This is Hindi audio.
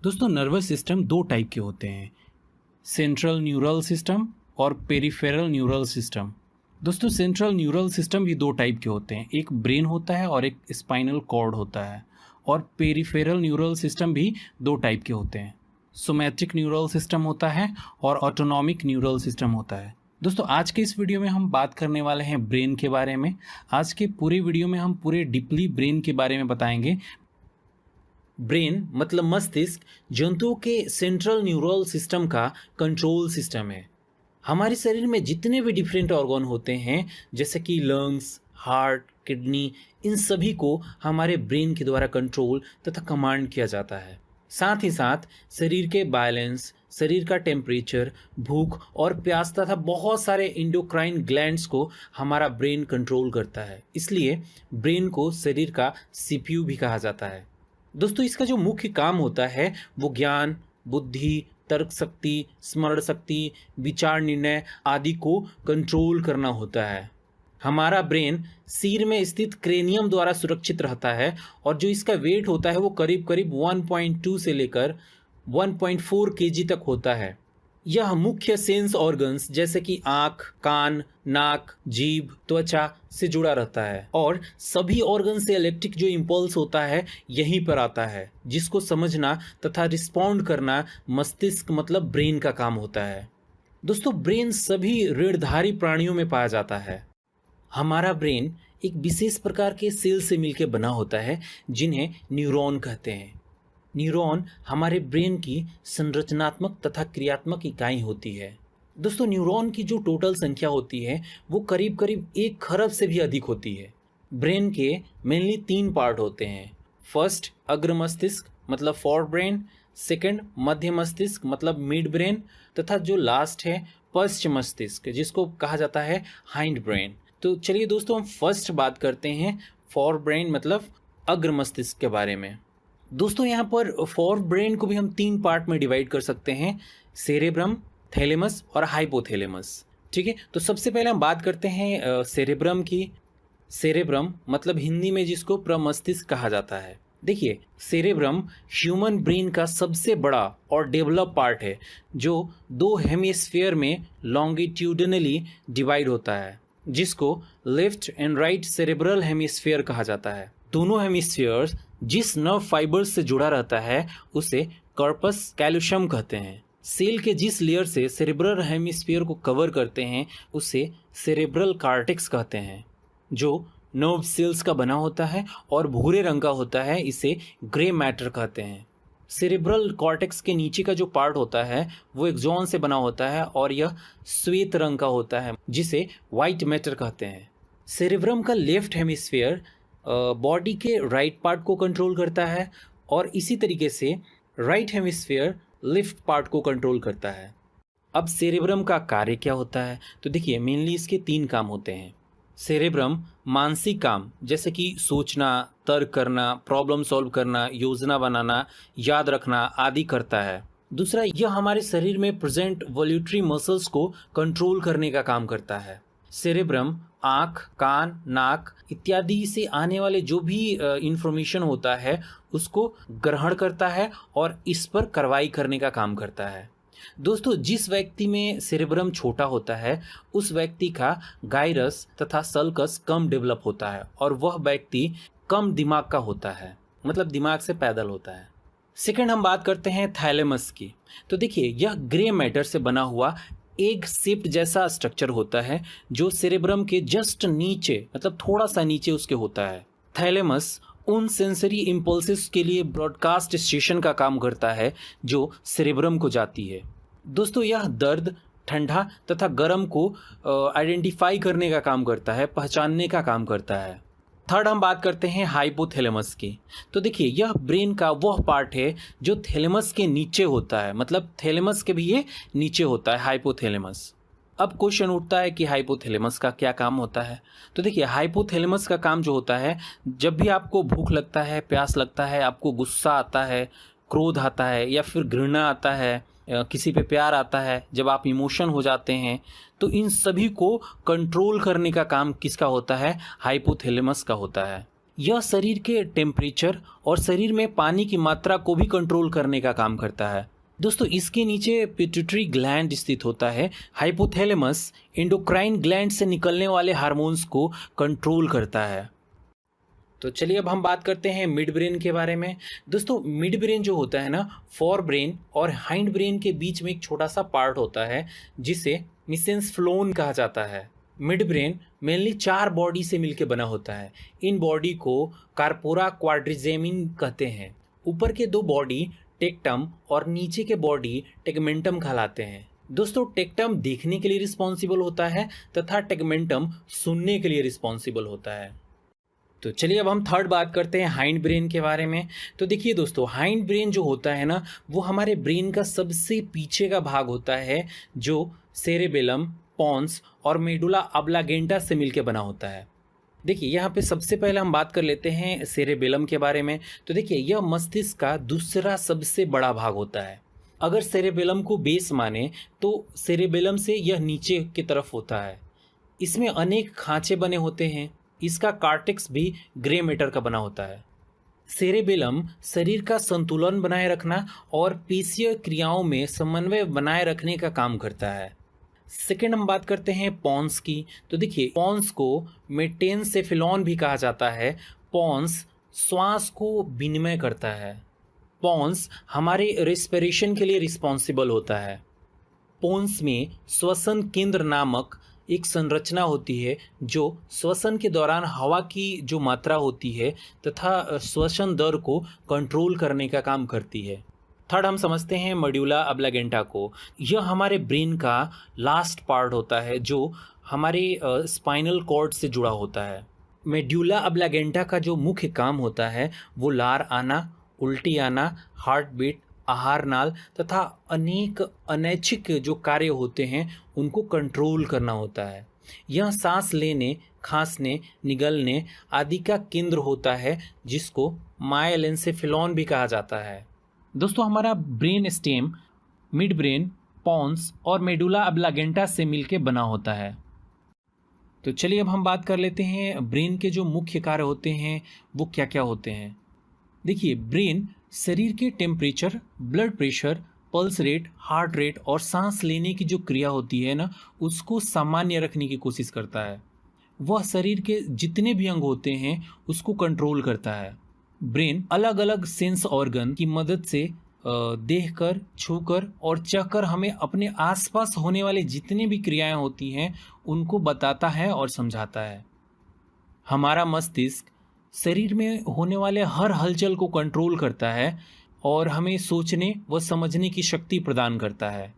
दोस्तों नर्वस सिस्टम दो टाइप के होते हैं, सेंट्रल न्यूरल सिस्टम और पेरिफेरल न्यूरल सिस्टम। दोस्तों सेंट्रल न्यूरल सिस्टम भी दो टाइप के होते हैं, एक ब्रेन होता है और एक स्पाइनल कॉर्ड होता है। और पेरिफेरल न्यूरल सिस्टम भी दो टाइप के होते हैं, सोमैटिक न्यूरल सिस्टम होता है और ऑटोनॉमिक न्यूरल सिस्टम होता है। दोस्तों आज के इस वीडियो में हम बात करने वाले हैं ब्रेन के बारे में। आज के पूरे वीडियो में हम पूरे डीपली ब्रेन के बारे में बताएंगे। ब्रेन मतलब मस्तिष्क जंतुओं के सेंट्रल न्यूरल सिस्टम का कंट्रोल सिस्टम है। हमारे शरीर में जितने भी डिफरेंट ऑर्गन होते हैं जैसे कि लंग्स, हार्ट, किडनी, इन सभी को हमारे ब्रेन के द्वारा कंट्रोल तथा कमांड किया जाता है। साथ ही साथ शरीर के बैलेंस, शरीर का टेम्परेचर, भूख और प्यास तथा बहुत सारे इंडोक्राइन ग्लैंड्स को हमारा ब्रेन कंट्रोल करता है। इसलिए ब्रेन को शरीर का सीपीयू भी कहा जाता है। दोस्तों इसका जो मुख्य काम होता है वो ज्ञान, बुद्धि, तर्क शक्ति, स्मरण शक्ति, विचार निर्णय आदि को कंट्रोल करना होता है। हमारा ब्रेन सिर में स्थित क्रेनियम द्वारा सुरक्षित रहता है और जो इसका वेट होता है वो करीब करीब 1.2 से लेकर 1.4 केजी तक होता है। यह मुख्य सेंस ऑर्गन्स जैसे कि आँख, कान, नाक, जीभ, त्वचा से जुड़ा रहता है और सभी ऑर्गन से इलेक्ट्रिक जो इम्पल्स होता है यहीं पर आता है, जिसको समझना तथा रिस्पॉन्ड करना मस्तिष्क मतलब ब्रेन का काम होता है। दोस्तों ब्रेन सभी ऋणधारी प्राणियों में पाया जाता है। हमारा ब्रेन एक विशेष प्रकार के सेल से मिलकर बना होता है जिन्हें न्यूरॉन कहते हैं। न्यूरॉन हमारे ब्रेन की संरचनात्मक तथा क्रियात्मक इकाई होती है। दोस्तों न्यूरॉन की जो टोटल संख्या होती है वो करीब करीब 1 खरब से भी अधिक होती है। ब्रेन के मेनली 3 पार्ट होते हैं। फर्स्ट अग्र मस्तिष्क मतलब फोर ब्रेन, सेकंड मध्य मस्तिष्क मतलब मिड ब्रेन तथा जो लास्ट है पश्च मस्तिष्क जिसको कहा जाता है हाइंड ब्रेन। तो चलिए दोस्तों हम फर्स्ट बात करते हैं फोर ब्रेन मतलब अग्र मस्तिष्क के बारे में। दोस्तों यहाँ पर फोर ब्रेन को भी हम 3 पार्ट में डिवाइड कर सकते हैं, सेरेब्रम, थैलेमस और हाइपोथैलेमस। ठीक है, तो सबसे पहले हम बात करते हैं सेरेब्रम की। सेरेब्रम मतलब हिंदी में जिसको प्रमस्तिष्क कहा जाता है। देखिए सेरेब्रम ह्यूमन ब्रेन का सबसे बड़ा और डेवलप पार्ट है जो 2 हेमिस्फीयर में लॉन्गिट्यूडनली डिवाइड होता है, जिसको left and right cerebral hemisphere कहा जाता है। दोनों हेमिस्फीयर्स जिस नर्व फाइबर से जुड़ा रहता है उसे कॉर्पस कैल्शियम कहते हैं। सेल के जिस लेयर से सेरेब्रल हेमिस्फीयर को कवर करते हैं उसे सेरेब्रल कॉर्टेक्स कहते हैं, जो नर्व सेल्स का बना होता है और भूरे रंग का होता है, इसे ग्रे मैटर कहते हैं। सेरेब्रल कॉर्टेक्स के नीचे का जो पार्ट होता है वो एक्सॉन से बना होता है और यह श्वेत रंग का होता है जिसे वाइट मैटर कहते हैं। सेरेब्रम का लेफ्ट हेमिस्फीयर बॉडी के राइट पार्ट को कंट्रोल करता है और इसी तरीके से राइट हेमिस्फीयर लेफ्ट पार्ट को कंट्रोल करता है। अब सेरेब्रम का कार्य क्या होता है, तो देखिए मेनली इसके 3 काम होते हैं। सेरेब्रम मानसिक काम जैसे कि सोचना, तर्क करना, प्रॉब्लम सॉल्व करना, योजना बनाना, याद रखना आदि करता है। दूसरा यह हमारे शरीर में प्रेजेंट वॉल्यूटरी मसल्स को कंट्रोल करने का काम करता है। सेरेब्रम आँख, कान, नाक इत्यादि से आने वाले जो भी इंफॉर्मेशन होता है उसको ग्रहण करता है और इस पर कार्रवाई करने का काम करता है। दोस्तों जिस व्यक्ति में सेरेब्रम छोटा होता है उस व्यक्ति का गाइरस तथा सल्कस कम डेवलप होता है और वह व्यक्ति कम दिमाग का होता है, मतलब दिमाग से पैदल होता है। सेकंड हम बात करते हैं थैलेमस की। तो देखिए यह ग्रे मैटर से बना हुआ एग शेप्ड जैसा स्ट्रक्चर होता है जो सेरेब्रम के जस्ट नीचे मतलब थोड़ा सा नीचे उसके होता है। थैलेमस उन सेंसरी इम्पल्सेस के लिए ब्रॉडकास्ट स्टेशन का काम करता है जो सेरेब्रम को जाती है। दोस्तों यह दर्द, ठंडा तथा गर्म को आइडेंटिफाई करने का काम करता है, पहचानने का काम करता है। थर्ड हम बात करते हैं हाइपोथैलेमस की। तो देखिए यह ब्रेन का वह पार्ट है जो थैलेमस के नीचे होता है, मतलब थैलेमस के भी ये नीचे होता है हाइपोथैलेमस। अब क्वेश्चन उठता है कि हाइपोथैलेमस का क्या काम होता है। तो देखिए हाइपोथैलेमस का काम जो होता है, जब भी आपको भूख लगता है, प्यास लगता है, आपको गुस्सा आता है, क्रोध आता है या फिर घृणा आता है, किसी पे प्यार आता है, जब आप इमोशन हो जाते हैं, तो इन सभी को कंट्रोल करने का काम किसका होता है, हाइपोथैलेमस का होता है। यह शरीर के टेम्परेचर और शरीर में पानी की मात्रा को भी कंट्रोल करने का काम करता है। दोस्तों इसके नीचे पिट्यूटरी ग्लैंड स्थित होता है। हाइपोथैलेमस एंडोक्राइन ग्लैंड से निकलने वाले हार्मोन्स को कंट्रोल करता है। तो चलिए अब हम बात करते हैं मिड ब्रेन के बारे में। दोस्तों मिड ब्रेन जो होता है ना, फोर ब्रेन और हाइंड ब्रेन के बीच में एक छोटा सा पार्ट होता है जिसे मिसेंस कहा जाता है। मिड ब्रेन मेनली 4 बॉडी से मिलकर बना होता है। इन बॉडी को कार्पोरा क्वाड्रिजेमिन कहते हैं। ऊपर के 2 बॉडी टेक्टम और नीचे के बॉडी टेगमेंटम कहलाते हैं। दोस्तों टेक्टम देखने के लिए रिस्पॉन्सिबल होता है तथा टेगमेंटम सुनने के लिए रिस्पॉन्सिबल होता है। तो चलिए अब हम थर्ड बात करते हैं हाइंड ब्रेन के बारे में। तो देखिए दोस्तों, हाइंड ब्रेन जो होता है ना, वो हमारे ब्रेन का सबसे पीछे का भाग होता है जो सेरेबेलम, पॉन्स और मेडुला ऑब्लांगेटा से मिलकर बना होता है। देखिए यहाँ पे सबसे पहले हम बात कर लेते हैं सेरेबेलम के बारे में। तो देखिए यह मस्तिष्क का दूसरा सबसे बड़ा भाग होता है। अगर सेरेबेलम को बेस माने तो सेरेबेलम से यह नीचे की तरफ होता है। इसमें अनेक खांचे बने होते हैं। इसका कार्टेक्स भी ग्रे मैटर का बना होता है। सेरेबेलम शरीर का संतुलन बनाए रखना और पेशीय क्रियाओं में समन्वय बनाए रखने का काम करता है। सेकेंड हम बात करते हैं पॉन्स की। तो देखिए पॉन्स को मेटेनसेफेलॉन भी कहा जाता है। पॉन्स श्वास को विनिमय करता है। पॉन्स हमारे रेस्पिरेशन के लिए रिस्पॉन्सिबल होता है। पॉन्स में श्वसन केंद्र नामक एक संरचना होती है जो श्वसन के दौरान हवा की जो मात्रा होती है तथा श्वसन दर को कंट्रोल करने का काम करती है। थर्ड हम समझते हैं मेडुला ऑब्लांगेटा को। यह हमारे ब्रेन का लास्ट पार्ट होता है जो हमारे स्पाइनल कॉर्ड से जुड़ा होता है। मेडुला ऑब्लांगेटा का जो मुख्य काम होता है वो लार आना, उल्टी आना, हार्ट बीट, आहार नाल तथा अनेक अनैच्छिक जो कार्य होते हैं उनको कंट्रोल करना होता है। यह सांस लेने, खांसने, निगलने आदि का केंद्र होता है जिसको माइलेन्सेफेलॉन भी कहा जाता है। दोस्तों हमारा brain stem mid brain, pons और मेडुला ऑब्लांगेटा से मिलकर बना होता है। तो चलिए अब हम बात कर लेते हैं ब्रेन के जो मुख्य कार्य होते हैं वो क्या क्या होते हैं। देखिए ब्रेन शरीर के temperature, blood pressure, pulse rate, heart rate और सांस लेने की जो क्रिया होती है ना, उसको सामान्य रखने की कोशिश करता है। वह शरीर के जितने भी अंग होते हैं उसको कंट्रोल करता है। ब्रेन अलग अलग सेंस ऑर्गन की मदद से देखकर, छूकर और चखकर हमें अपने आसपास होने वाले जितने भी क्रियाएं होती हैं उनको बताता है और समझाता है। हमारा मस्तिष्क शरीर में होने वाले हर हलचल को कंट्रोल करता है और हमें सोचने व समझने की शक्ति प्रदान करता है।